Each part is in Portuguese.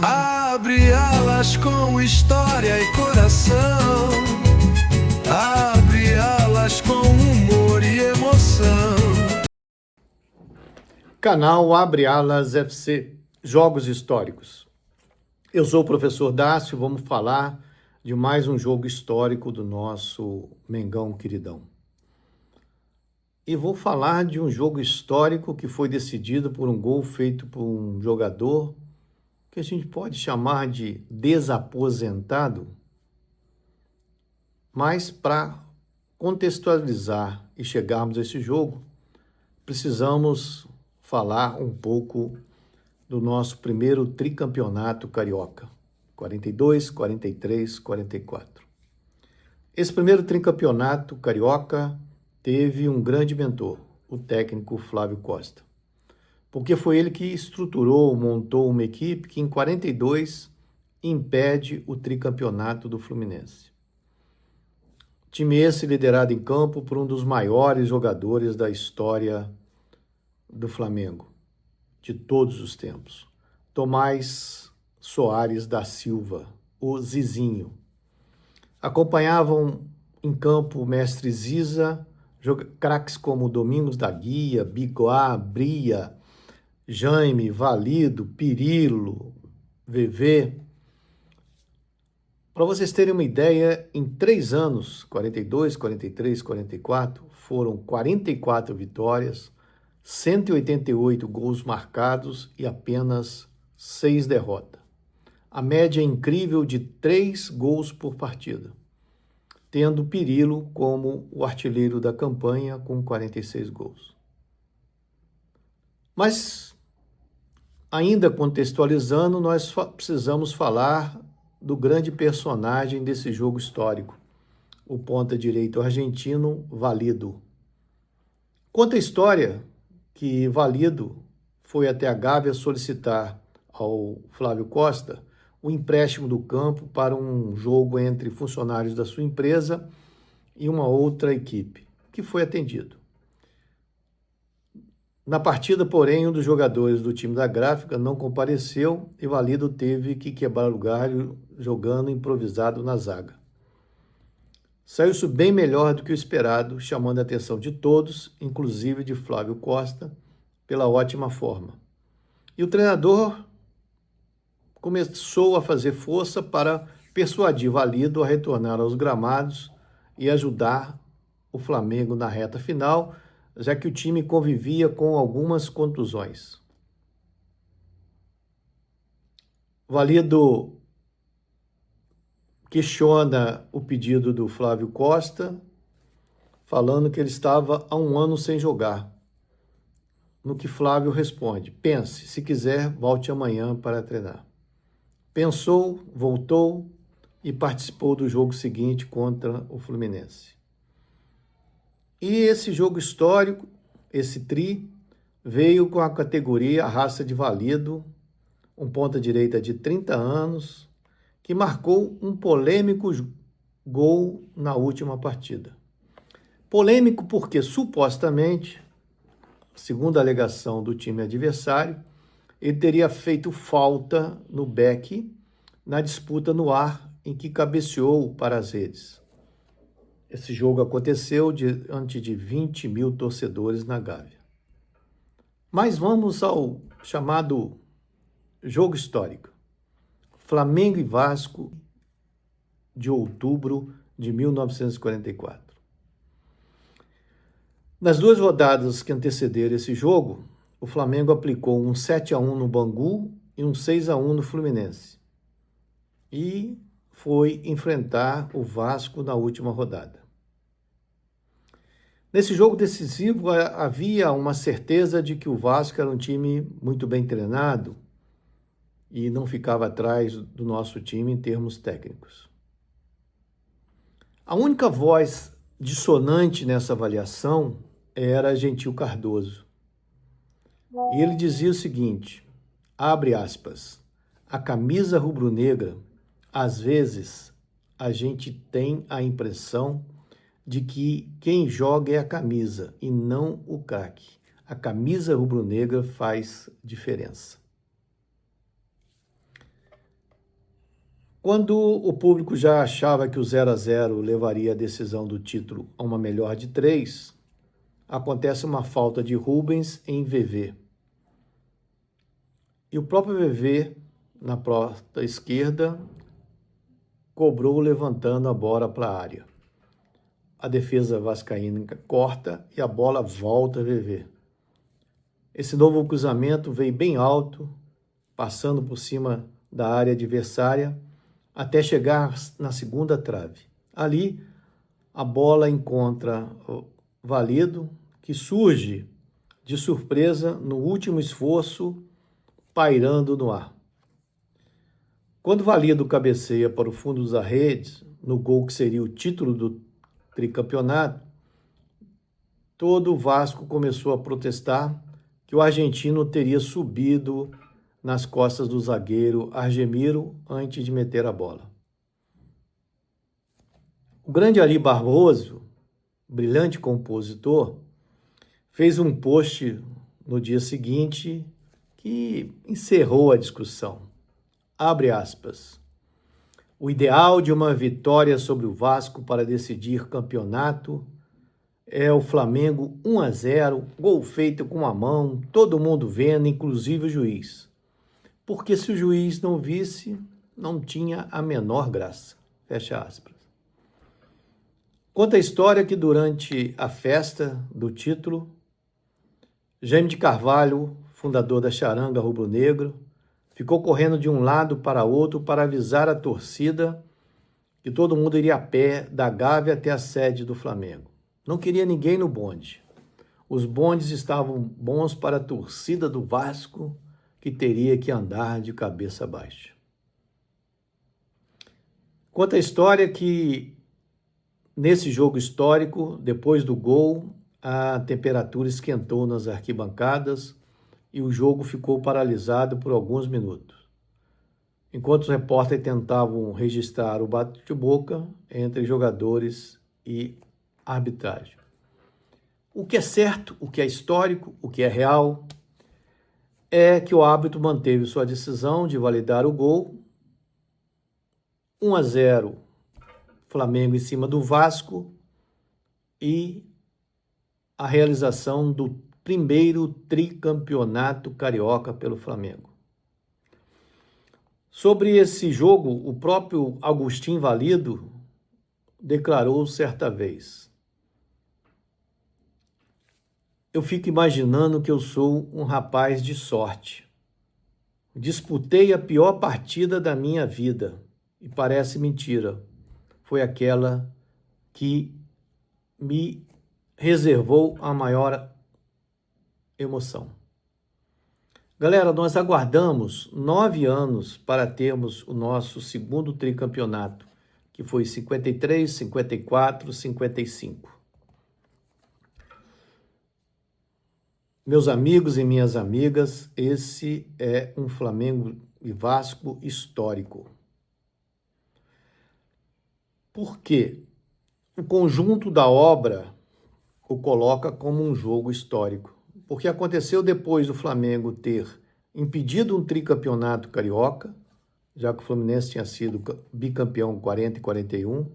Abre alas com história e coração. Abre alas com humor e emoção. Canal Abre Alas FC, Jogos Históricos. Eu sou o professor Dácio, vamos falar de mais um jogo histórico do nosso Mengão queridão. E vou falar de um jogo histórico que foi decidido por um gol feito por um jogador que a gente pode chamar de desaposentado, mas para contextualizar e chegarmos a esse jogo, precisamos falar um pouco do nosso primeiro tricampeonato carioca, 42, 43, 44. Esse primeiro tricampeonato carioca teve um grande mentor, o técnico Flávio Costa, porque foi ele que estruturou, montou uma equipe que em 42 impede o tricampeonato do Fluminense. Time esse liderado em campo por um dos maiores jogadores da história do Flamengo, de todos os tempos, Tomás Soares da Silva, o Zizinho. Acompanhavam em campo o mestre Ziza, craques como Domingos da Guia, Biguá, Bria, Jaime, Valido, Pirilo, VV. Para vocês terem uma ideia, em 3 anos, 42, 43, 44, foram 44 vitórias, 188 gols marcados e apenas 6 derrotas. A média incrível de 3 gols por partida, tendo Pirilo como o artilheiro da campanha com 46 gols. Mas, ainda contextualizando, nós precisamos falar do grande personagem desse jogo histórico, o ponta-direito argentino Valido. Conta a história que Valido foi até a Gávea solicitar ao Flávio Costa o empréstimo do campo para um jogo entre funcionários da sua empresa e uma outra equipe, que foi atendido. Na partida, porém, um dos jogadores do time da Gráfica não compareceu e Valido teve que quebrar o galho jogando improvisado na zaga. Saiu-se bem melhor do que o esperado, chamando a atenção de todos, inclusive de Flávio Costa, pela ótima forma. E o treinador começou a fazer força para persuadir Valido a retornar aos gramados e ajudar o Flamengo na reta final, já que o time convivia com algumas contusões. Valido questiona o pedido do Flávio Costa, falando que ele estava há 1 ano sem jogar. No que Flávio responde: pense, se quiser, volte amanhã para treinar. Pensou, voltou e participou do jogo seguinte contra o Fluminense. E esse jogo histórico, esse tri, veio com a categoria raça de Valido, um ponta-direita de 30 anos, que marcou um polêmico gol na última partida. Polêmico porque, supostamente, segundo a alegação do time adversário, ele teria feito falta no Beck na disputa no ar em que cabeceou para as redes. Esse jogo aconteceu diante de 20 mil torcedores na Gávea. Mas vamos ao chamado jogo histórico. Flamengo e Vasco, de outubro de 1944. Nas 2 rodadas que antecederam esse jogo, o Flamengo aplicou um 7-1 no Bangu e um 6-1 no Fluminense. E foi enfrentar o Vasco na última rodada. Nesse jogo decisivo, havia uma certeza de que o Vasco era um time muito bem treinado e não ficava atrás do nosso time em termos técnicos. A única voz dissonante nessa avaliação era Gentil Cardoso. E ele dizia o seguinte, abre aspas, a camisa rubro-negra, às vezes, a gente tem a impressão de que quem joga é a camisa e não o craque. A camisa rubro-negra faz diferença. Quando o público já achava que o 0-0 levaria a decisão do título a uma melhor de 3, acontece uma falta de Rubens em VV. E o próprio VV, na porta esquerda, cobrou levantando a bola para a área. A defesa vascaína corta e a bola volta a VV. Esse novo cruzamento veio bem alto, passando por cima da área adversária, até chegar na segunda trave. Ali, a bola encontra o Valido, que surge de surpresa no último esforço, pairando no ar. Quando Valido cabeceia para o fundo da rede, no gol que seria o título do tricampeonato, todo o Vasco começou a protestar que o argentino teria subido nas costas do zagueiro Argemiro antes de meter a bola. O grande Ari Barroso, brilhante compositor, fez um post no dia seguinte que encerrou a discussão. Abre aspas. O ideal de uma vitória sobre o Vasco para decidir campeonato é o Flamengo 1-0, gol feito com a mão, todo mundo vendo, inclusive o juiz. Porque se o juiz não visse, não tinha a menor graça. Fecha aspas. Conta a história que durante a festa do título, Jaime de Carvalho, fundador da Charanga Rubro-Negro, ficou correndo de um lado para outro para avisar a torcida que todo mundo iria a pé da Gávea até a sede do Flamengo. Não queria ninguém no bonde. Os bondes estavam bons para a torcida do Vasco, que teria que andar de cabeça baixa. Conta a história que, nesse jogo histórico, depois do gol, a temperatura esquentou nas arquibancadas e o jogo ficou paralisado por alguns minutos, enquanto os repórteres tentavam registrar o bate-boca entre jogadores e arbitragem. O que é certo, o que é histórico, o que é real, é que o árbitro manteve sua decisão de validar o gol. 1-0, Flamengo em cima do Vasco, e a realização do primeiro tricampeonato carioca pelo Flamengo. Sobre esse jogo, o próprio Agustín Valido declarou certa vez: eu fico imaginando que eu sou um rapaz de sorte. Disputei a pior partida da minha vida, e parece mentira. Foi aquela que me reservou a maior emoção. Galera, nós aguardamos 9 anos para termos o nosso segundo tricampeonato, que foi 53, 54, 55. Meus amigos e minhas amigas, esse é um Flamengo e Vasco histórico. Por quê? O conjunto da obra o coloca como um jogo histórico, porque aconteceu depois do Flamengo ter impedido um tricampeonato carioca, já que o Fluminense tinha sido bicampeão 40 e 41,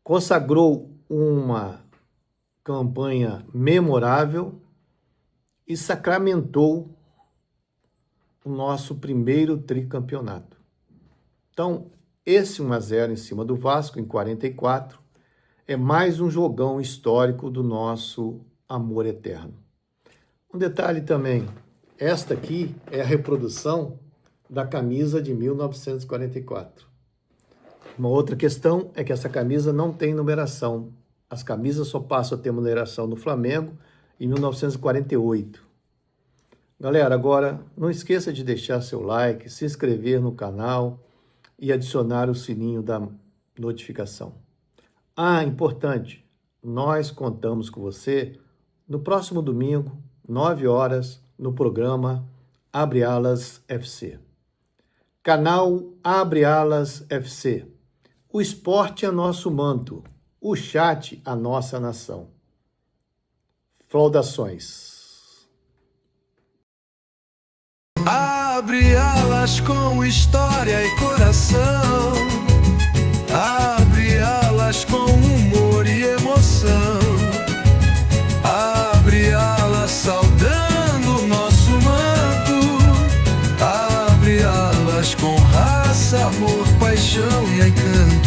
consagrou uma campanha memorável e sacramentou o nosso primeiro tricampeonato. Então, esse 1-0 em cima do Vasco, em 44, é mais um jogão histórico do nosso amor eterno. Um detalhe também, esta aqui é a reprodução da camisa de 1944. Uma outra questão é que essa camisa não tem numeração. As camisas só passam a ter numeração no Flamengo em 1948. Galera, agora não esqueça de deixar seu like, se inscrever no canal e adicionar o sininho da notificação. Ah, importante, nós contamos com você no próximo domingo, 9 horas, no programa Abre Alas FC. Canal Abre Alas FC. O esporte é nosso manto, o chat a nossa nação. Saudações. Abre alas com história e coração. Abre alas com humor e emoção. Abre alas saudando nosso manto. Abre alas com raça, amor, paixão e encanto.